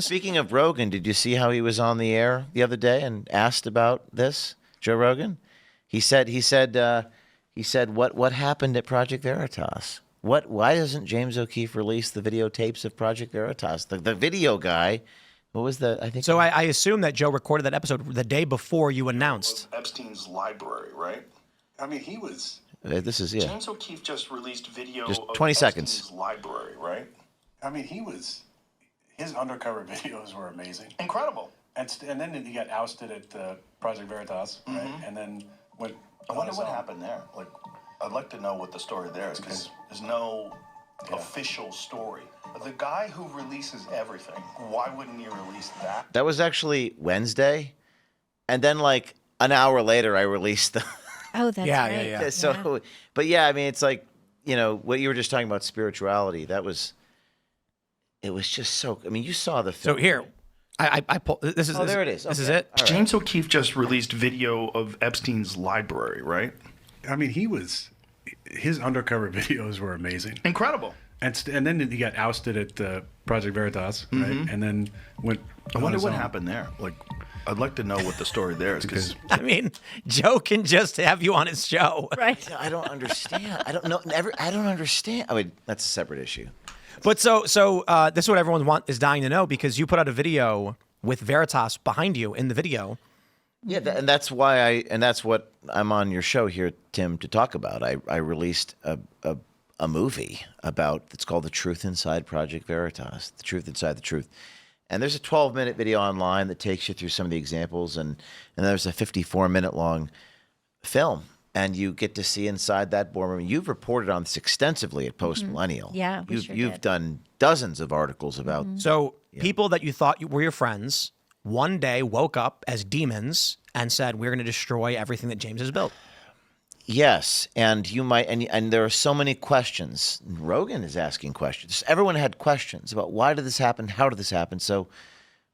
Speaking of Rogan, did you see how he was on the air the other day and asked about this? Joe Rogan, he said what happened at Project Veritas? Why doesn't James O'Keefe release the videotapes of Project Veritas? The video guy, what was the I think So I assume that Joe recorded that episode the day before you announced Epstein's library, right? I mean, he was. This is James O'Keefe just released video Just of 20 Epstein's seconds. library, right? I mean, he was. His undercover videos were amazing, incredible. And then he got ousted at Project Veritas, right? And then went. I wonder what happened there. Like, I'd like to know what the story there is because there's no official story. The guy who releases everything, why wouldn't he release that? That was actually Wednesday, and then like an hour later, I released the. Oh, that's right. Yeah. So, but yeah, I mean, it's like what you were just talking about spirituality. That was. It was just so. I mean, you saw the film. So here, I pull. This is. Oh, there it is. This Okay. is it. All right. James O'Keefe just released video of Epstein's library, right? I mean, he was. His undercover videos were amazing, incredible. And then he got ousted at Project Veritas, right? And then went. I wonder what happened there. Like, I'd like to know what the story there is because I mean, Joe can just have you on his show, Right. I don't understand. I don't know. I don't understand. I mean, that's a separate issue. But so this is what everyone is dying to know because you put out a video with Veritas behind you in the video. Yeah, and that's why that's what I'm on your show here, Tim, to talk about. I released a movie about it's called The Truth Inside Project Veritas, The Truth Inside the Truth. And there's a 12-minute video online that takes you through some of the examples, and there's a 54-minute long film, and you get to see inside that boardroom. You've reported on this extensively at Post Millennial. Yeah, we sure you've did. done dozens of articles about. So people that you thought were your friends one day woke up as demons and said, "We're going to destroy everything that James has built." Yes, and you might, and there are so many questions. Rogan is asking questions. Everyone had questions about why did this happen, how did this happen. So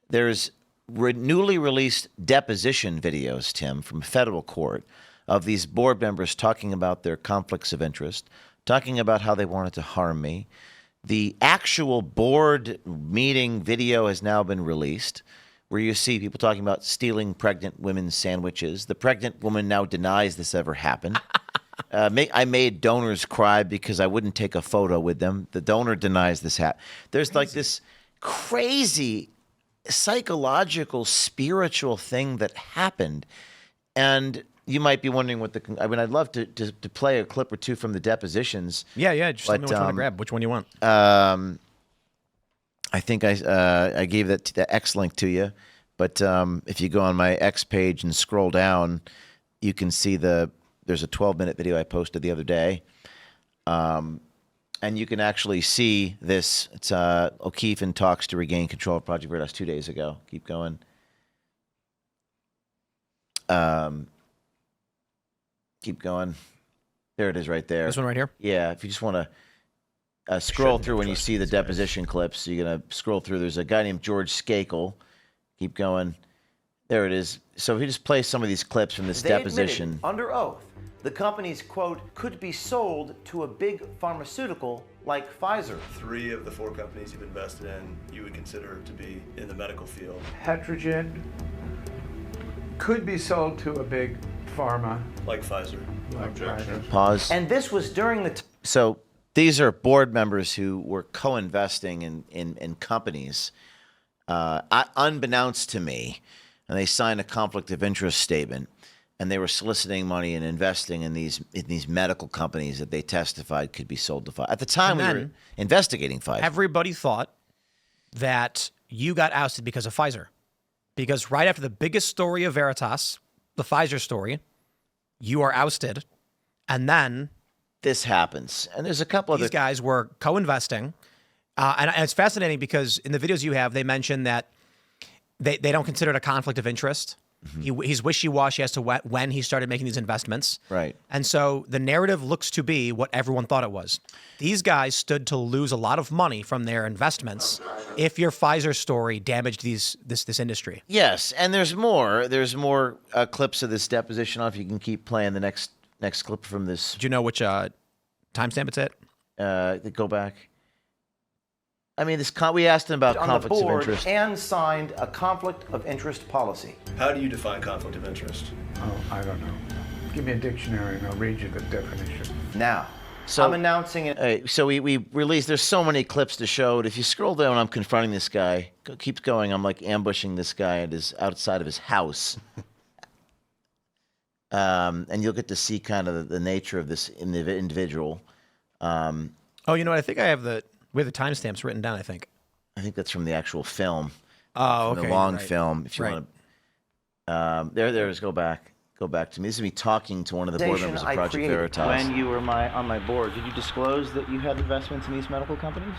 there's newly released deposition videos, Tim, from federal court of these board members talking about their conflicts of interest, talking about how they wanted to harm me. The actual board meeting video has now been released, where you see people talking about stealing pregnant women's sandwiches. The pregnant woman now denies this ever happened. I made donors cry because I wouldn't take a photo with them. The donor denies this happened. There's like this crazy psychological, spiritual thing that happened. And you might be wondering I'd love to play a clip or two from the depositions. Yeah. Just tell me which one to grab. Which one you want? I think I gave the X link to you, but if you go on my X page and scroll down, you can see there's a 12-minute video I posted the other day, and you can actually see this. It's O'Keefe in talks to regain control of Project Veritas 2 days ago. Keep going. Keep going. There it is right there. This one right here? Yeah, if you just want to scroll through when you see the deposition clips, you're going to scroll through. There's a guy named George Skakel. Keep going. There it is. So if you just play some of these clips from this deposition. Admitted, under oath, the company's, quote, could be sold to a big pharmaceutical like Pfizer. 3 of the 4 companies you've invested in, you would consider to be in the medical field. Heterogen could be sold to a big pharma. Like Pfizer. Pause. And this was during the So these are board members who were co-investing in companies, unbeknownst to me, and they signed a conflict of interest statement, and they were soliciting money and investing in these medical companies that they testified could be sold to Pfizer. At the time, we were investigating Pfizer. Everybody thought that you got ousted because of Pfizer. Because right after the biggest story of Veritas, the Pfizer story, you are ousted, and then this happens. And there's a couple these other guys were co-investing. And it's fascinating because in the videos you have, they mention that they don't consider it a conflict of interest. He's wishy-washy as to when he started making these investments. Right. And so the narrative looks to be what everyone thought it was. These guys stood to lose a lot of money from their investments if your Pfizer story damaged this industry. Yes, and there's more. There's more clips of this deposition. I don't know if you can keep playing the next clip from this. Do you know which timestamp it's at? Go back. I mean, we asked him about on the conflicts of board interest. and signed a conflict of interest policy. How do you define conflict of interest? Oh, I don't know. Give me a dictionary and I'll read you the definition. Now, So I'm announcing it. All right, so we released. There's so many clips to show it. If you scroll down, I'm confronting this guy. Keeps going. I'm like ambushing this guy at outside of his house. And you'll get to see kind of the nature of this individual. Oh, you know what? I think we have the timestamps written down, I think. I think that's from the actual film. Oh, from okay. the long right. film. If you want to, there it is. Go back to me. This is me talking to one of the board members of Project Veritas. When you were on my board, did you disclose that you had investments in these medical companies?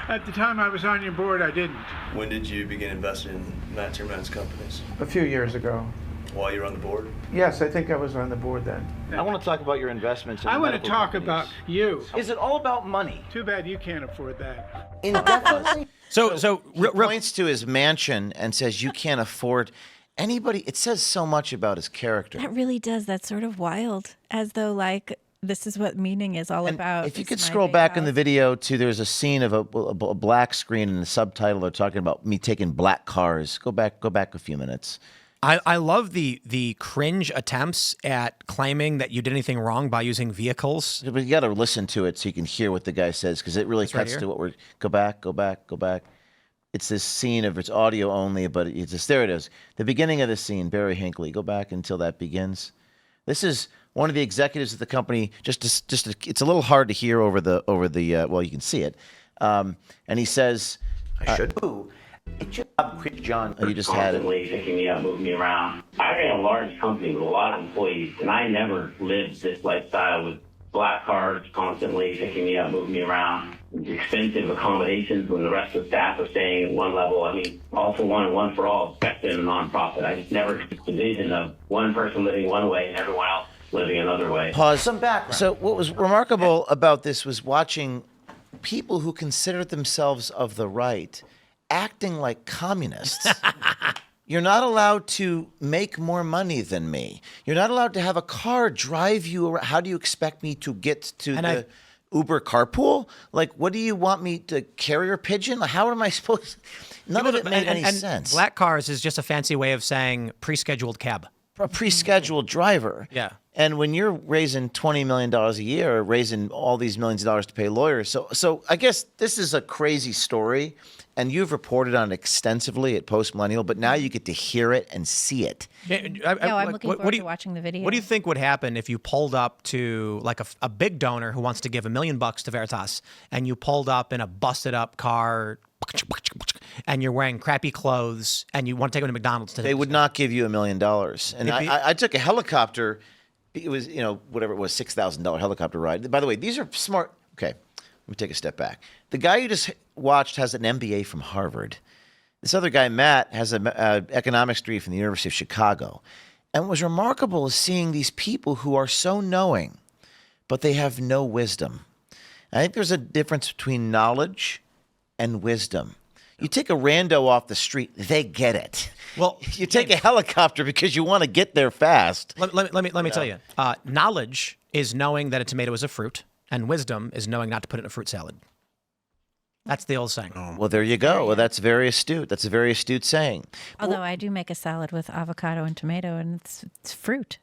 At the time I was on your board, I didn't. When did you begin investing in Matt Tierman's companies? A few years ago. While you were on the board? Yes, I think I was on the board then. I want to talk about your investments in I want to medical talk companies. about you. Is it all about money? Too bad you can't afford that. Indefinitely? So He points to his mansion and says, "You can't afford anybody." It says so much about his character. That really does. That's sort of wild, as though like this is what meaning is all And about. if you It's could my scroll big back in the house. video to, there's a scene of a black screen and the subtitle. They're talking about me taking black cars. Go back a few minutes. I love the cringe attempts at claiming that you did anything wrong by using vehicles. But you got to listen to it so you can hear what the guy says, because it really right cuts here? to what we're. Go back. It's this scene of it's audio only, but it's just there. It is the beginning of the scene. Barry Hinckley. Go back until that begins. This is one of the executives of the company. It's a little hard to hear over the. Well, you can see it, and he says, I should. It's your job, John. "Oh, you just had it." Constantly picking me up, moving me around. I ran a large company with a lot of employees, and I never lived this lifestyle with black cars constantly picking me up, moving me around. Expensive accommodations when the rest of the staff are staying at one level. I mean, all for one and one for all, especially in a nonprofit. I just never took the vision of one person living one way and everyone else living another way. Pause. Some background. So what was remarkable about this was watching people who considered themselves of the right acting like communists. You're not allowed to make more money than me. You're not allowed to have a car drive you around. How do you expect me to get to the Uber carpool? Like, what do you want me to carrier pigeon? Like, how am I supposed? None of it made any sense. Black cars is just a fancy way of saying pre-scheduled cab. A pre-scheduled driver. Yeah. And when you're raising $20 million a year, or raising all these millions of dollars to pay lawyers, so I guess this is a crazy story, and you've reported on it extensively at Post Millennial, but now you get to hear it and see it. I'm looking forward to watching the video. What do you think would happen if you pulled up to like a big donor who wants to give $1 million to Veritas, and you pulled up in a busted up car, and you're wearing crappy clothes, and you want to take them to McDonald's? They would not give you $1 million. And I took a helicopter. It was, whatever it was, $6,000 helicopter ride. By the way, these are smart. Okay, let me take a step back. The guy you just watched has an MBA from Harvard. This other guy, Matt, has an economics degree from the University of Chicago. And what was remarkable is seeing these people who are so knowing, but they have no wisdom. I think there's a difference between knowledge and wisdom. You take a rando off the street, they get it. Well, you take a helicopter because you want to get there fast. Let me tell you. Knowledge is knowing that a tomato is a fruit, and wisdom is knowing not to put it in a fruit salad. That's the old saying. Well, there you go. Well, that's very astute. That's a very astute saying. Although I do make a salad with avocado and tomato, and it's fruit.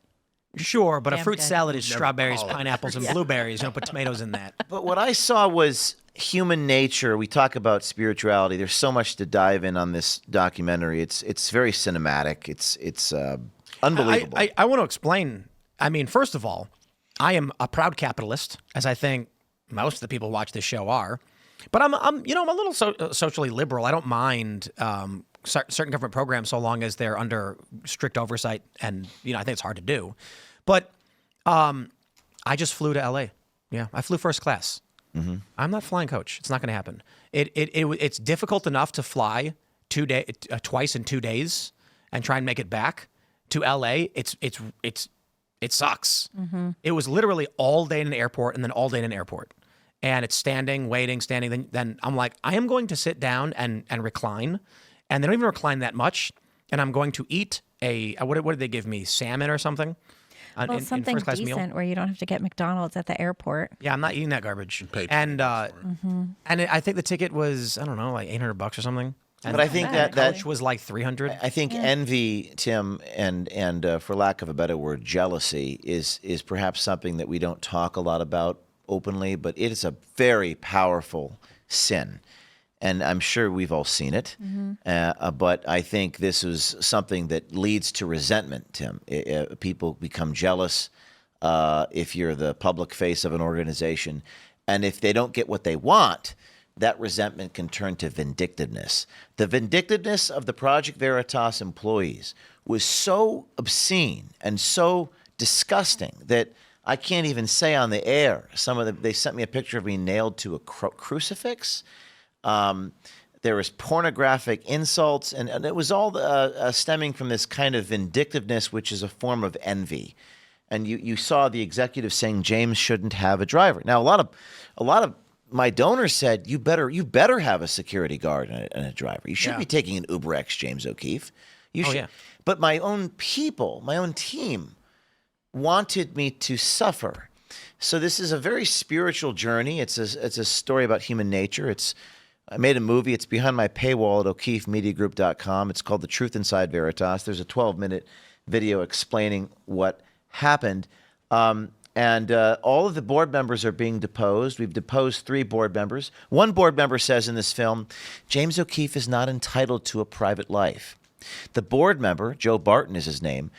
Sure, but a Damn fruit good. salad is strawberries, pineapples, and blueberries. You don't put tomatoes in that. But what I saw was human nature. We talk about spirituality. There's so much to dive in on this documentary. It's very cinematic. It's unbelievable. I want to explain. I mean, first of all, I am a proud capitalist, as I think most of the people who watch this show are. But I'm a little socially liberal. I don't mind certain government programs so long as they're under strict oversight, and I think it's hard to do. But I just flew to LA. Yeah, I flew first class. Mm-hmm. I'm not flying coach. It's not going to happen. It's difficult enough to fly twice in 2 days and try and make it back to LA. It sucks. Mm-hmm. It was literally all day in an airport and then all day in an airport. And it's standing, waiting, standing. Then I'm like, I am going to sit down and recline. And they don't even recline that much. And I'm going to eat what did they give me? Salmon or something? Well, in something first class decent meal. where you don't have to get McDonald's at the airport. Yeah, I'm not eating that garbage. Paid And Mm-hmm. I think the ticket was, I don't know, like $800 or something. And But I think bad, that couch was like 300. I think envy, Tim, and for lack of a better word, jealousy is perhaps something that we don't talk a lot about openly, but it is a very powerful sin, and I'm sure we've all seen it. But I think this is something that leads to resentment, Tim. People become jealous if you're the public face of an organization, and if they don't get what they want, that resentment can turn to vindictiveness. The vindictiveness of the Project Veritas employees was so obscene and so disgusting that I can't even say on the air. They sent me a picture of me nailed to a crucifix. There was pornographic insults, and it was all stemming from this kind of vindictiveness, which is a form of envy. And you saw the executive saying James shouldn't have a driver. Now, a lot of my donors said, you better have a security guard and a driver. You should be taking an UberX, James O'Keefe. You should. yeah. But my own people, my own team, wanted me to suffer. So this is a very spiritual journey. It's a story about human nature. I made a movie. It's behind my paywall at o'keefemediagroup.com. It's called The Truth Inside Veritas. There's a 12-minute video explaining what happened. And all of the board members are being deposed. We've deposed 3 board members. One board member says in this film, James O'Keefe is not entitled to a private life. The board member, Joe Barton is his name,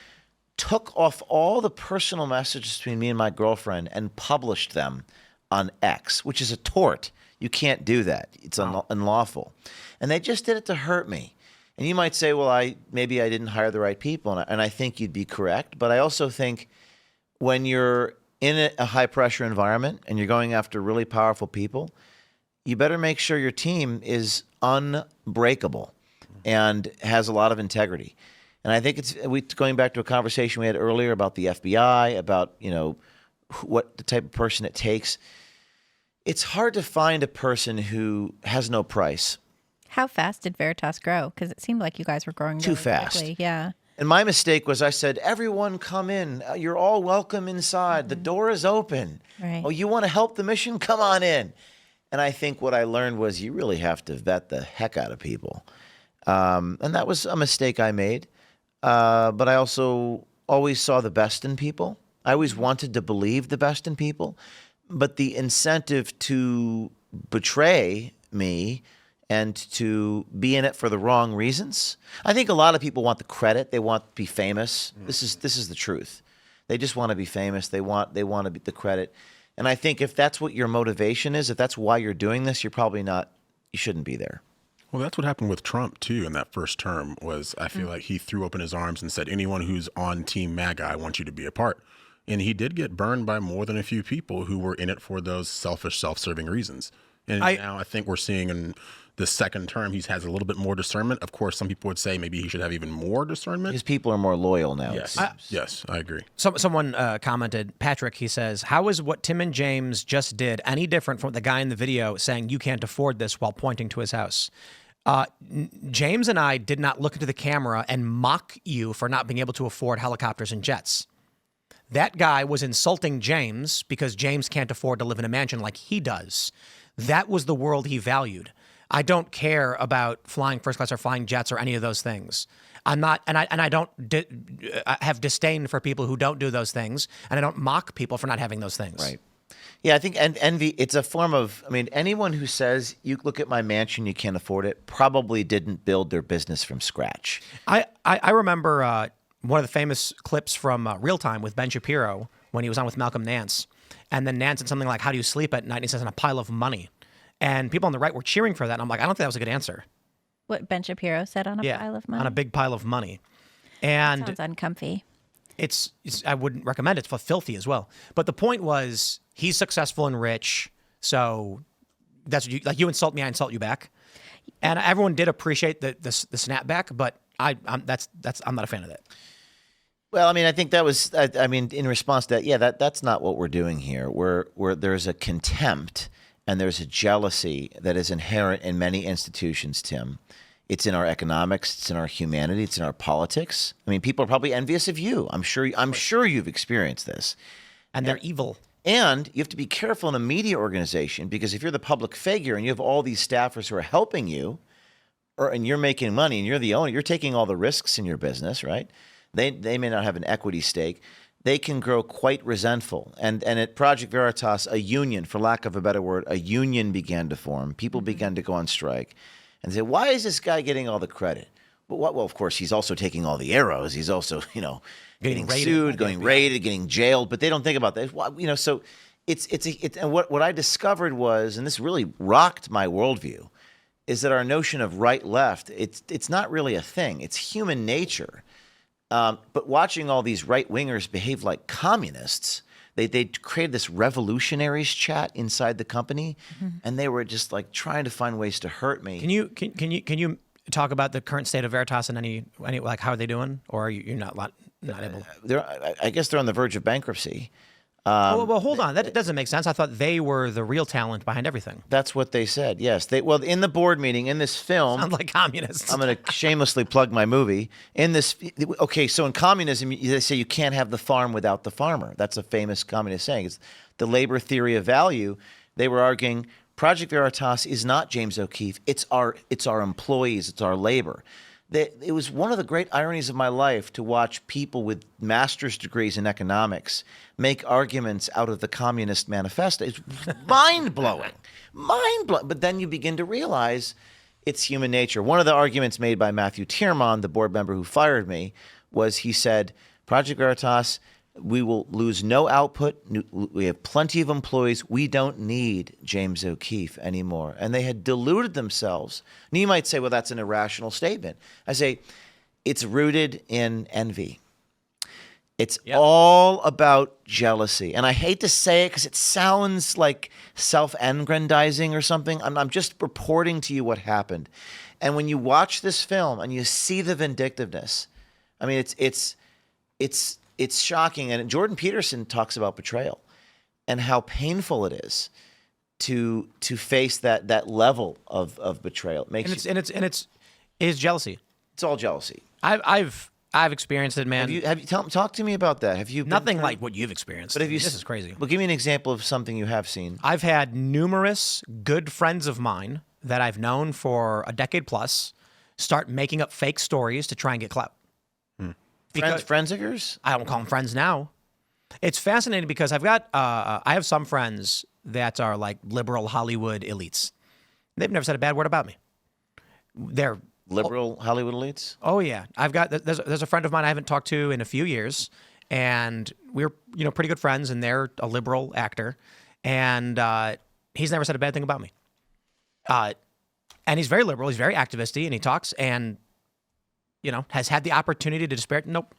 took off all the personal messages between me and my girlfriend and published them on X, which is a tort. You can't do that. It's unlawful. And they just did it to hurt me. And you might say, well, maybe I didn't hire the right people. And I think you'd be correct. But I also think when you're in a high-pressure environment and you're going after really powerful people, you better make sure your team is unbreakable and has a lot of integrity. And I think going back to a conversation we had earlier about the FBI, about what the type of person it takes. It's hard to find a person who has no price. How fast did Veritas grow? Because it seemed like you guys were growing Too really fast. quickly. Yeah. And my mistake was I said, everyone come in. You're all welcome inside. The door is open. Right. Oh, you want to help the mission? Come on in. And I think what I learned was you really have to vet the heck out of people. And that was a mistake I made. But I also always saw the best in people. I always wanted to believe the best in people. But the incentive to betray me and to be in it for the wrong reasons. I think a lot of people want the credit. They want to be famous. This is the truth. They just want to be famous. They want to be the credit. And I think if that's what your motivation is, if that's why you're doing this, you're probably not. You shouldn't be there. Well, that's what happened with Trump, too, in that first term, was I feel like he threw open his arms and said, anyone who's on Team MAGA, I want you to be a part. And he did get burned by more than a few people who were in it for those selfish, self-serving reasons. And now I think we're seeing in the second term, he has a little bit more discernment. Of course, some people would say maybe he should have even more discernment. Because people are more loyal now. Yes, I agree. Someone commented, Patrick, he says, how is what Tim and James just did any different from the guy in the video saying you can't afford this while pointing to his house? James and I did not look into the camera and mock you for not being able to afford helicopters and jets. That guy was insulting James because James can't afford to live in a mansion like he does. That was the world he valued. I don't care about flying first class or flying jets or any of those things. I'm not, and I don't I have disdain for people who don't do those things, and I don't mock people for not having those things. Right. Yeah, I think envy, it's a form of, anyone who says, you look at my mansion, you can't afford it, probably didn't build their business from scratch. I remember one of the famous clips from Real Time with Ben Shapiro when he was on with Malcolm Nance. And then Nance said something like, how do you sleep at night? And he says, on a pile of money. And people on the right were cheering for that. And I'm like, I don't think that was a good answer. What Ben Shapiro said on a pile of money? On a big pile of money. And sounds uncomfy. It's I wouldn't recommend it. It's filthy as well. But the point was, he's successful and rich. So that's what you insult me, I insult you back. And everyone did appreciate the snapback, but I'm not a fan of that. Well, I think that was, in response to that, that's not what we're doing here. Where there's a contempt and there's a jealousy that is inherent in many institutions, Tim. It's in our economics. It's in our humanity. It's in our politics. I mean, people are probably envious of you. I'm sure you've experienced this. And they're evil. And you have to be careful in a media organization, because if you're the public figure and you have all these staffers who are helping you, and you're making money and you're the owner, you're taking all the risks in your business, right? They may not have an equity stake. They can grow quite resentful. And at Project Veritas, a union, for lack of a better word, a union began to form. People began to go on strike and say, why is this guy getting all the credit? Well, of course, he's also taking all the arrows. He's also, getting sued, getting raided, getting jailed. But they don't think about that. So it's and what I discovered was, and this really rocked my worldview, is that our notion of right-left, it's not really a thing. It's human nature. But watching all these right-wingers behave like communists, they created this revolutionaries chat inside the company, and they were just like trying to find ways to hurt me. Can you talk about the current state of Veritas and any like how are they doing, or are you're not able? I guess they're on the verge of bankruptcy. Well, hold on. That doesn't make sense. I thought they were the real talent behind everything. That's what they said. Yes. In the board meeting, in this film. Sound like communists. I'm going to shamelessly plug my movie. So in communism, they say you can't have the farm without the farmer. That's a famous communist saying. It's the labor theory of value. They were arguing Project Veritas is not James O'Keefe. It's our employees. It's our labor. It was one of the great ironies of my life to watch people with master's degrees in economics make arguments out of the Communist Manifesto. It's mind-blowing. Mind-blowing. But then you begin to realize it's human nature. One of the arguments made by Matthew Tierman, the board member who fired me, was he said, Project Veritas, we will lose no output. We have plenty of employees. We don't need James O'Keefe anymore. And they had deluded themselves. And you might say, well, that's an irrational statement. I say, it's rooted in envy. It's all about jealousy. And I hate to say it because it sounds like self-aggrandizing or something. I'm just reporting to you what happened. And when you watch this film and you see the vindictiveness, I mean, it's shocking. And Jordan Peterson talks about betrayal and how painful it is to face that level of betrayal. It makes it is jealousy. It's all jealousy. I've experienced it, man. Talk to me about that. Have you nothing like what you've experienced? But this is crazy. Well, give me an example of something you have seen. I've had numerous good friends of mine that I've known for a decade plus start making up fake stories to try and get clout. Friends of yours? I don't call them friends now. It's fascinating because I've got I have some friends that are like liberal Hollywood elites. They've never said a bad word about me. They're liberal Hollywood elites? Oh yeah, there's a friend of mine I haven't talked to in a few years, and we're pretty good friends, and they're a liberal actor, and he's never said a bad thing about me. And he's very liberal, he's very activisty, and he talks and has had the opportunity to disparage. Nope.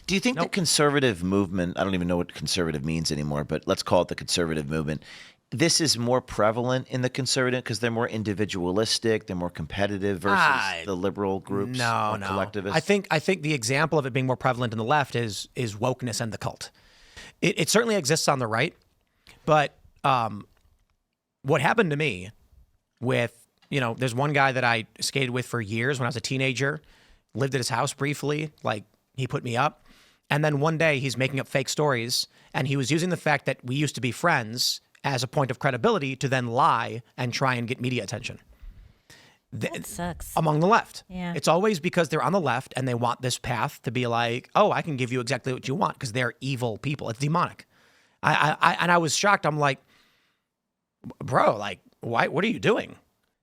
Do you think the conservative movement, I don't even know what conservative means anymore, but let's call it the conservative movement, this is more prevalent in the conservative because they're more individualistic, they're more competitive versus the liberal groups, collectivists? I think the example of it being more prevalent in the left is wokeness and the cult. It certainly exists on the right, but what happened to me with, there's one guy that I skated with for years when I was a teenager, lived at his house briefly, like he put me up. And then one day he's making up fake stories and he was using the fact that we used to be friends as a point of credibility to then lie and try and get media attention. That sucks. Among the left. Yeah. It's always because they're on the left and they want this path to be like, oh, I can give you exactly what you want because they're evil people. It's demonic. I was shocked. I'm like, bro, like, what are you doing?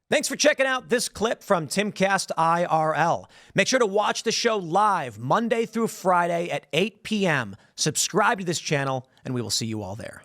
Thanks for checking out this clip from Timcast IRL. Make sure to watch the show live Monday through Friday at 8 p.m. Subscribe to this channel, and we will see you all there.